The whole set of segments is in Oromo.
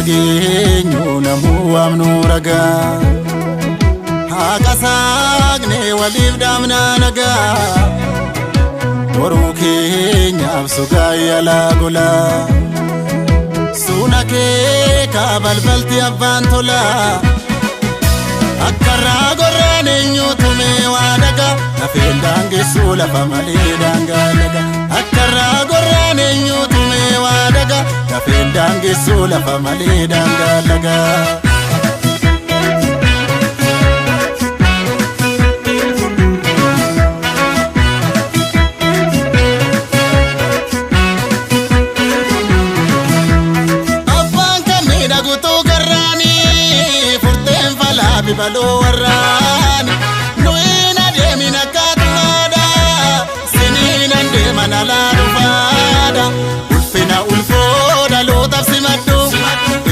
dhageenyu namuu amnu ragaa haqa saaqne waliif dhaamnaa nagaa boruu keenyaaf sugaa yaalaa golaa suuna kee kaabalbalti abbaan tolaa akkarraa gorraan eenyuutume waa dhagaa nafeen daangessu lafa malee daangaa laga akkarraa gorraan eenyuutume waa dhagaa nafeen daangessu lafa malee daangaa laga Baloo warraani nuyiina deemina kaatumaadha siniina deemana laalufaadha ulfina ulfoodha lootaaf simadhu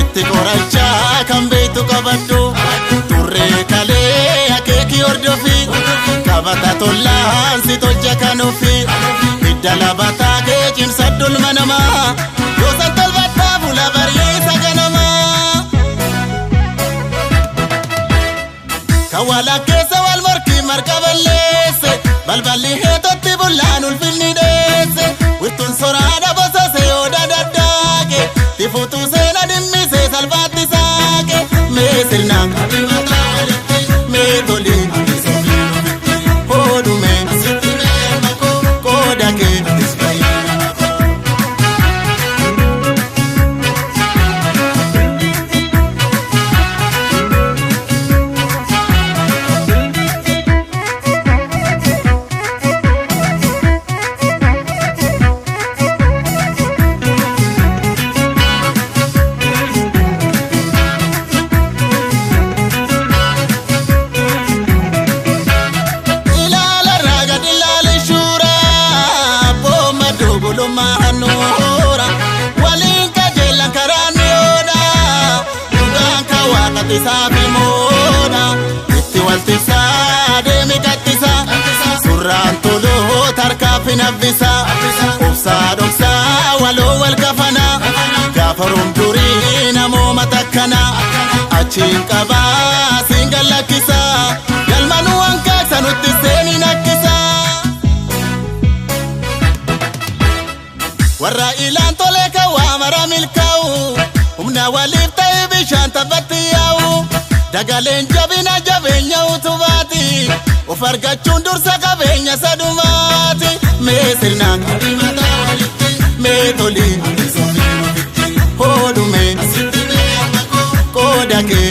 itti qorachaa kan beektu qabadhu turree kalee akeekii hordofi qabata tollaan si tolcha kan ofi hidda labataa kee cimsadhu ilma namaa yoosan tolbataa fuula bariisa ganamaa Kawala keessa wal morkii marqa balleesse balballi heetotti bullaan ulfinni dheesse wirtuun soraadha bosose yoo dadaddaaqe tifuutu seena dhimmise salphaatti saaqe mee sirnaan qabimataa walitti mee tolii hoodhume sitti mee makoo qooda kee Saafi mooda itti waltisaa deemi qaxxisaa surraan toloo tarkaafin abbisaa obsaa dhoksaa waloo wal kafanaa gaafa rumdurii namooma takkanaa achiin qabaa siin gallakkisaa galmanuu hanqaaqsa nutti seeni nakkisaa warra ilaan tolee kawaa mara milkaa'u humna waliif ta'e bishaan taphatti Dagaleen jabina jabeenya utubaati of argachuun dursa qabeenya sadumaati mee sirnaan qabimataa walitti mee tolii hoodhume sitti mee makoo qooda kee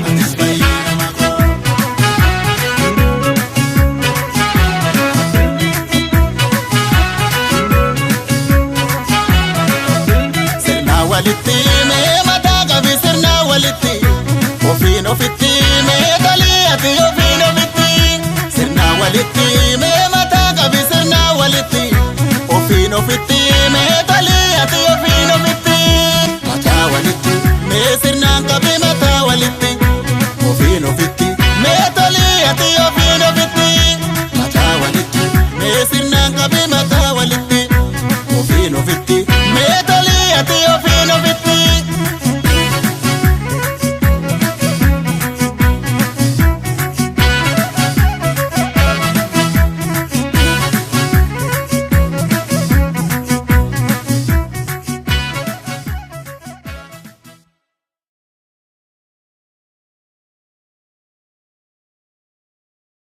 sirnaa walitti